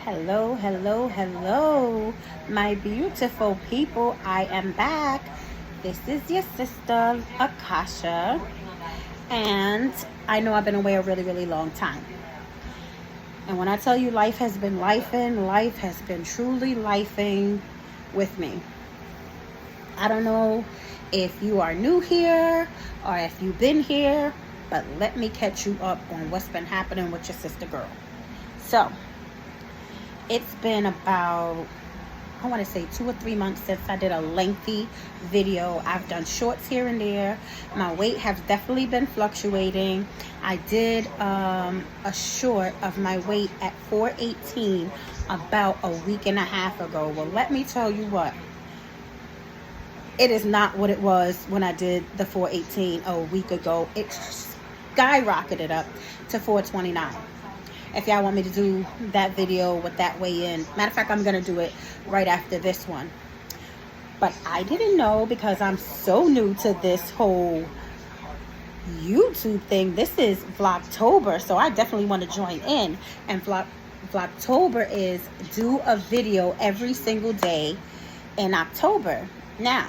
Hello, hello, hello, my beautiful people. I am back. This is your sister, Akasha, and I know I've been away a really, really long time. And when I tell you life has been lifing, life has been truly lifing with me. I don't know if you are new here or if you've been here, but let me catch you up on what's been happening with your sister girl. So, it's been about, I want to say 2 or 3 months since I did a lengthy video. I've done shorts here and there. My weight has definitely been fluctuating. I did a short of my weight at 418 about a week and a half ago. Well, let me tell you what. It is not what it was when I did the 418 a week ago. It skyrocketed up to 429. If y'all want me to do that video with that weigh in, matter of fact, I'm going to do it right after this one. But I didn't know, because I'm so new to this whole YouTube thing. This is vlogtober, so I definitely want to join in. And vlogtober is do a video every single day in October. Now,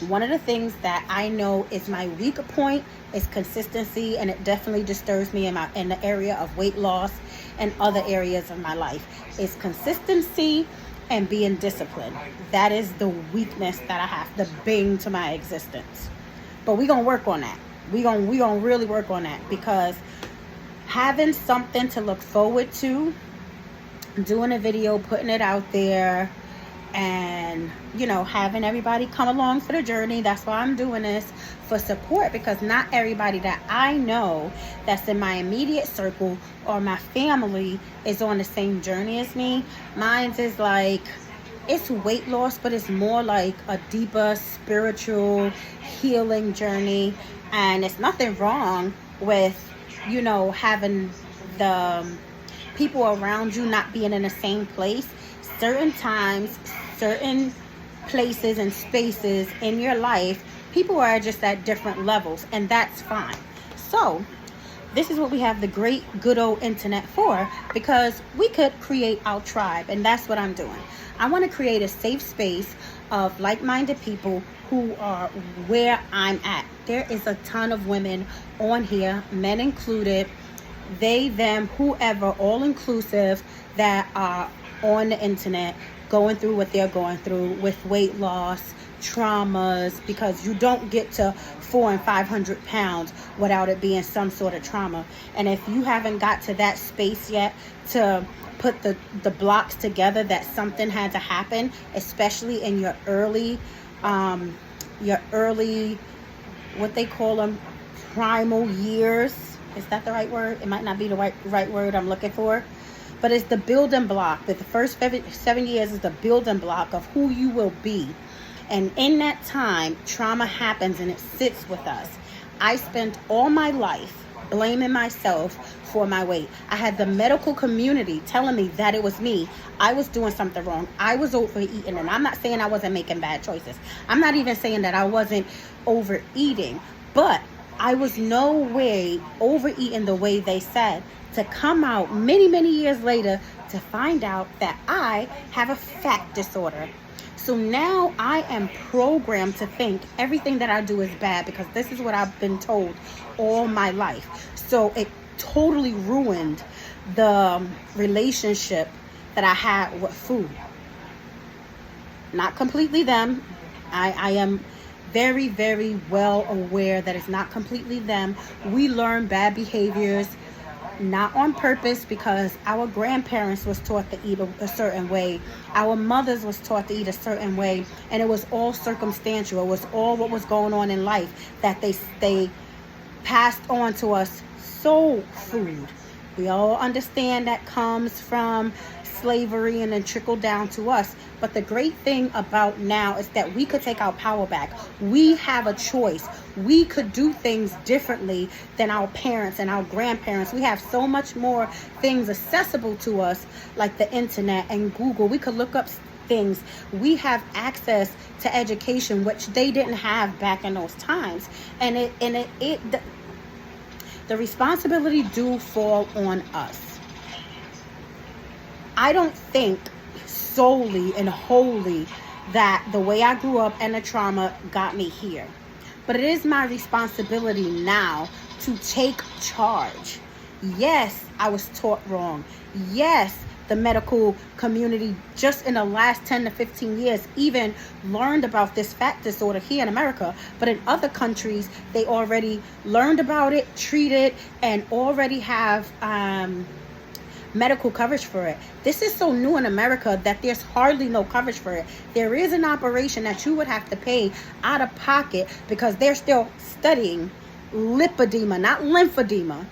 one of the things that I know is my weak point is consistency, and it definitely disturbs me in the area of weight loss and other areas of my life. Is consistency and being disciplined. That is the weakness that I have, the bane to my existence. But we're gonna work on that. We gonna really work on that, because having something to look forward to, doing a video, putting it out there, and having everybody come along for the journey. That's why I'm doing this, for support, because not everybody that I know that's in my immediate circle or my family is on the same journey as me. Mine is like, it's weight loss, but it's more like a deeper spiritual healing journey. And it's nothing wrong with having the people around you not being in the same place. Certain times, certain places and spaces in your life, people are just at different levels, and that's fine. So this is what we have the great good old internet for, because we could create our tribe, and that's what I'm doing. I want to create a safe space of like-minded people who are where I'm at. There is a ton of women on here, men included, they, them, whoever, all inclusive, that are on the internet going through what they're going through with weight loss, traumas, because you don't get to 400 and 500 pounds without it being some sort of trauma. And if you haven't got to that space yet to put the blocks together that something had to happen, especially in your early what they call them, primal years. Is that the right word? It might not be the right word I'm looking for. But it's the building block. That the first 7 years is the building block of who you will be. And in that time, trauma happens and it sits with us. I spent all my life blaming myself for my weight. I had the medical community telling me that it was me. I was doing something wrong. I was overeating. And I'm not saying I wasn't making bad choices. I'm not even saying that I wasn't overeating. But I was no way overeating the way they said, to come out many, many years later to find out that I have a fat disorder. So now I am programmed to think everything that I do is bad, because this is what I've been told all my life. So it totally ruined the relationship that I had with food. Not completely them. I am very, very well aware that it's not completely them. We learn bad behaviors, not on purpose, because our grandparents was taught to eat a certain way. Our mothers was taught to eat a certain way, and it was all circumstantial. It was all what was going on in life that they passed on to us. Soul food, we all understand that comes from slavery and then trickle down to us. But the great thing about now is that we could take our power back. We have a choice. We could do things differently than our parents and our grandparents. We have so much more things accessible to us, like the internet and Google. We could look up things. We have access to education, which they didn't have back in those times. And the responsibility do fall on us. I don't think solely and wholly that the way I grew up and the trauma got me here. But it is my responsibility now to take charge. Yes, I was taught wrong. Yes, the medical community just in the last 10 to 15 years even learned about this fat disorder here in America. But in other countries, they already learned about it, treated, and already have medical coverage for it. This is so new in America that there's hardly no coverage for it. There is an operation that you would have to pay out of pocket because they're still studying lipedema, not lymphedema.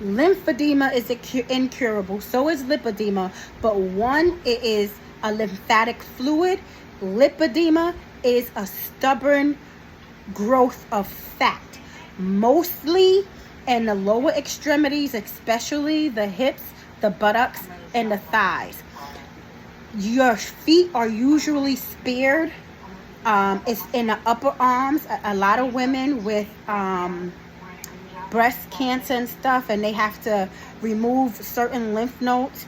Lymphedema is incurable, so is lipedema, but one, it is a lymphatic fluid. Lipedema is a stubborn growth of fat, mostly in the lower extremities, especially the hips, the buttocks, and the thighs. Your feet are usually spared. It's in the upper arms. A lot of women with breast cancer and stuff, and they have to remove certain lymph nodes,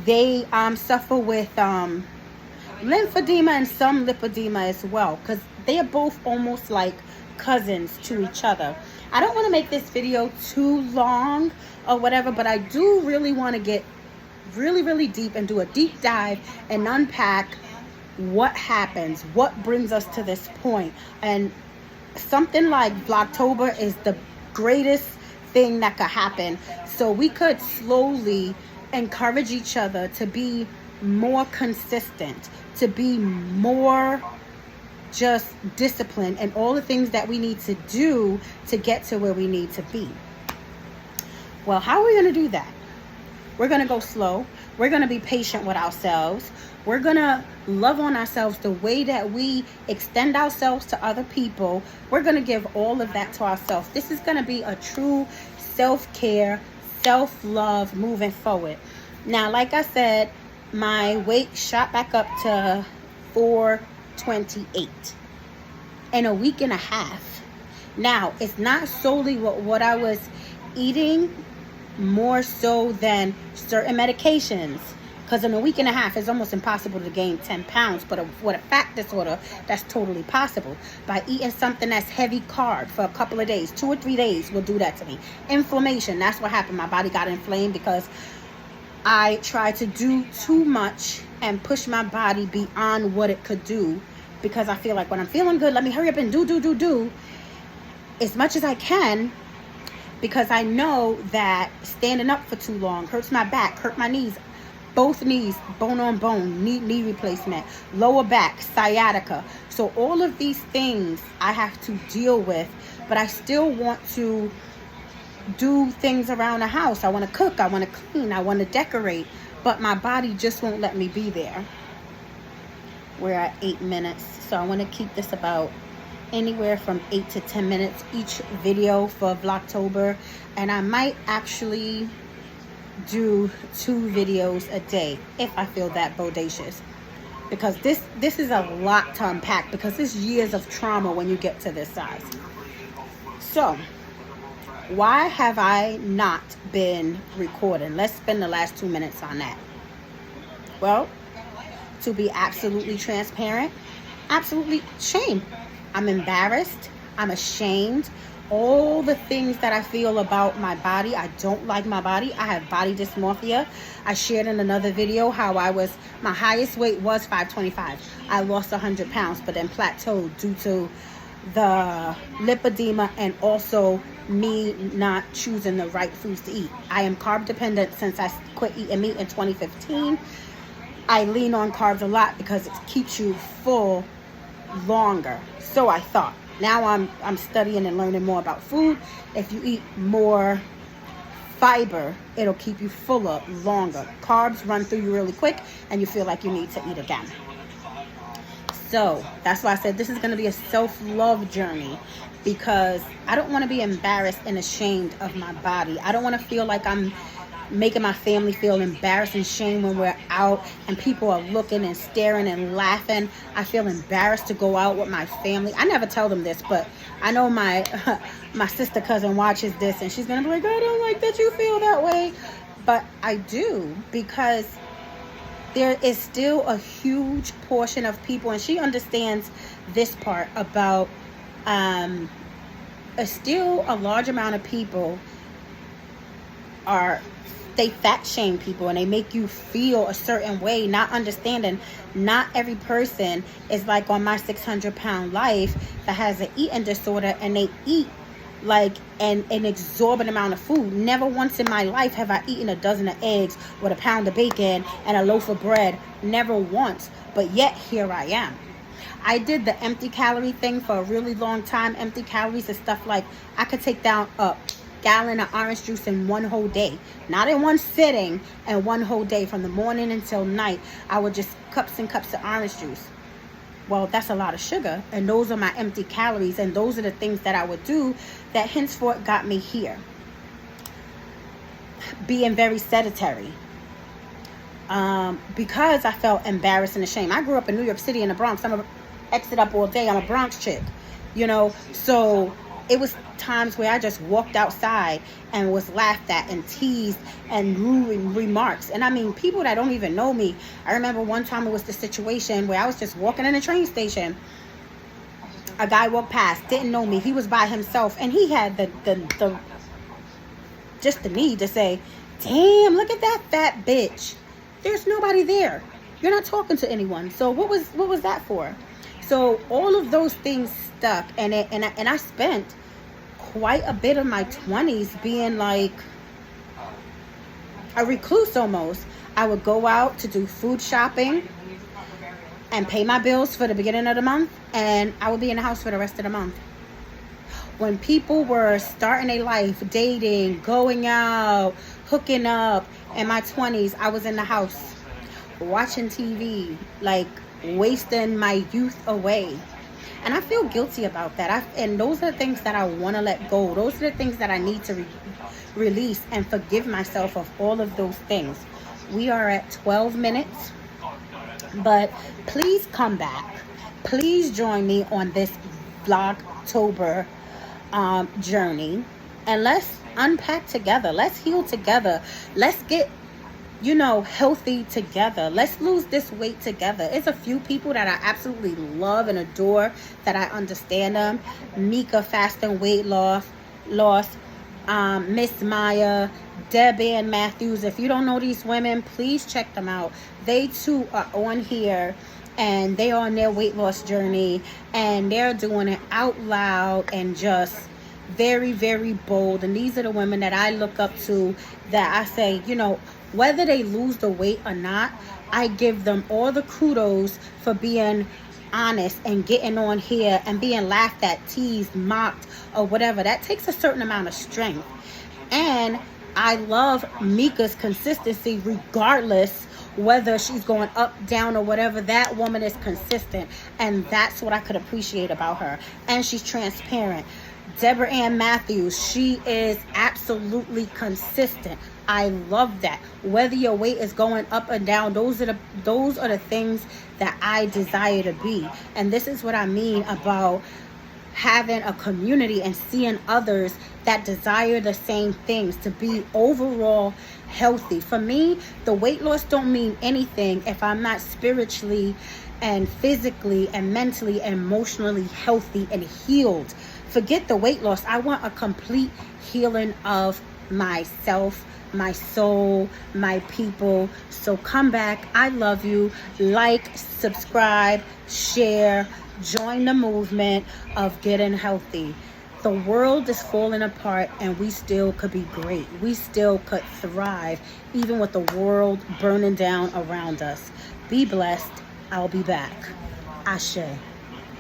they suffer with lymphedema and some lipedema as well, because they are both almost like cousins to each other. I don't want to make this video too long or whatever, but I do really want to get really deep and do a deep dive and unpack what happens, what brings us to this point. And something like vlogtober is the greatest thing that could happen, so we could slowly encourage each other to be more consistent, to be more just disciplined, and all the things that we need to do to get to where we need to be. Well, how are we going to do that? We're going to go slow. We're going to be patient with ourselves. We're going to love on ourselves the way that we extend ourselves to other people. We're going to give all of that to ourselves. This is going to be a true self-care, self-love moving forward. Now, like I said, my weight shot back up to 428 in a week and a half. Now, it's not solely what I was eating, more so than certain medications, because in a week and a half it's almost impossible to gain 10 pounds, but with a fat disorder that's totally possible. By eating something that's heavy carb for a couple of days, 2 or 3 days will do that to me. Inflammation, that's what happened. My body got inflamed because I tried to do too much and push my body beyond what it could do, because I feel like when I'm feeling good, let me hurry up and do as much as I can, because I know that standing up for too long hurts my back, hurt my knees, both knees, bone on bone, knee replacement, lower back, sciatica. So all of these things I have to deal with, but I still want to do things around the house. I want to cook, I want to clean, I want to decorate, but my body just won't let me be there. We're at 8 minutes, so I want to keep this about anywhere from 8 to 10 minutes each video for vlogtober, and I might actually do 2 videos a day if I feel that bodacious, because this is a lot to unpack, because it's years of trauma when you get to this size. So why have I not been recording? Let's spend the last 2 minutes on that. Well, to be absolutely transparent, absolutely shame. I'm embarrassed. I'm ashamed. All the things that I feel about my body. I don't like my body. I have body dysmorphia. I shared in another video how my highest weight was 525. I lost 100 pounds, but then plateaued due to the lipedema and also me not choosing the right foods to eat. I am carb dependent since I quit eating meat in 2015. I lean on carbs a lot because it keeps you full longer. So I thought. Now I'm studying and learning more about food. If you eat more fiber, it'll keep you fuller longer. Carbs run through you really quick and you feel like you need to eat again. So that's why I said this is going to be a self-love journey, because I don't want to be embarrassed and ashamed of my body. I don't want to feel like I'm making my family feel embarrassed and shame when we're out and people are looking and staring and laughing. I feel embarrassed to go out with my family. I never tell them this, but I know my sister cousin watches this and she's gonna be like, I don't like that you feel that way. But I do, because there is still a huge portion of people, and she understands this part about still a large amount of people they fat shame people, and they make you feel a certain way, not understanding not every person is like on my 600-pound life that has an eating disorder and they eat like an exorbitant amount of food. Never once in my life have I eaten a dozen of eggs with a pound of bacon and a loaf of bread. Never once. But yet here I am. I did the empty calorie thing for a really long time. Empty calories and stuff like I could take down a gallon of orange juice in one whole day. Not in one sitting, and one whole day from the morning until night. I would just cups and cups of orange juice. Well, that's a lot of sugar, and those are my empty calories, and those are the things that I would do that henceforth got me here. Being very sedentary. Because I felt embarrassed and ashamed. I grew up in New York City in the Bronx. I'm a exit up all day. I'm a Bronx chick, you know. So it was times where I just walked outside and was laughed at and teased and rude remarks. And I mean, people that don't even know me. I remember one time it was the situation where I was just walking in a train station. A guy walked past, didn't know me. He was by himself, and he had the just the need to say, "Damn, look at that fat bitch." There's nobody there. You're not talking to anyone. So what was that for? So all of those things stuck, and I spent quite a bit of my 20s being like a recluse almost. I would go out to do food shopping and pay my bills for the beginning of the month, and I would be in the house for the rest of the month. When people were starting their life, dating, going out, hooking up, in my 20s, I was in the house watching TV, like wasting my youth away. And I feel guilty about that. And those are the things that I want to let go. Those are the things that I need to release and forgive myself of all of those things. We are at 12 minutes, but please come back. Please join me on this vlogtober journey, and let's unpack together. Let's heal together. Let's get, healthy together. Let's lose this weight together. It's a few people that I absolutely love and adore, that I understand them. Mika fasting weight loss, Miss Maya, Debbie and Matthews. If you don't know these women, please check them out. They too are on here, and they are on their weight loss journey, and they're doing it out loud and just very, very bold. And these are the women that I look up to, that I say, whether they lose the weight or not, I give them all the kudos for being honest and getting on here and being laughed at, teased, mocked, or whatever. That takes a certain amount of strength. And I love Mika's consistency, regardless whether she's going up, down, or whatever. That woman is consistent, and that's what I could appreciate about her. And she's transparent. Deborah Ann Matthews, she is absolutely consistent. I love that. Whether your weight is going up and down, those are the things that I desire to be. And this is what I mean about having a community and seeing others that desire the same things, to be overall healthy. For me, the weight loss don't mean anything if I'm not spiritually and physically and mentally and emotionally healthy and healed. Forget the weight loss. I want a complete healing of myself, my soul, my people. So come back. I love you. Like, subscribe, share, join the movement of getting healthy. The world is falling apart, and we still could be great. We still could thrive, even with the world burning down around us. Be blessed. I'll be back. Ashe.